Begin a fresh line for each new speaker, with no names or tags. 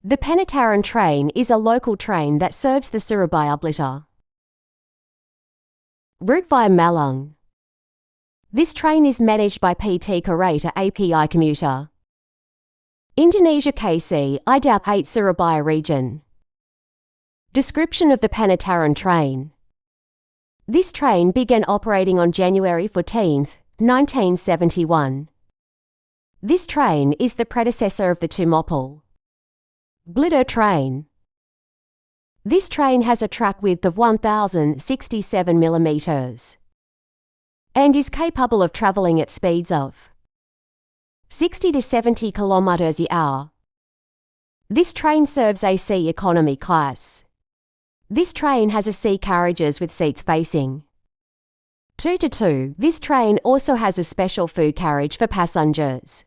The Penataran train is a local train that serves the Surabaya Blitar. Route via Malang. This train is managed by PT Kereta Api Commuter. Indonesia KC Idap 8 Surabaya region. Description of the Penataran train. This train began operating on January 14, 1971. This train is the predecessor of the Pukul Blitar train. This train has a track width of 1,067 mm and is capable of travelling at speeds of 60 to 70 km/h. This train serves AC economy class. This train has a C carriages with seats facing 2 to 2. This train also has a special food carriage for passengers.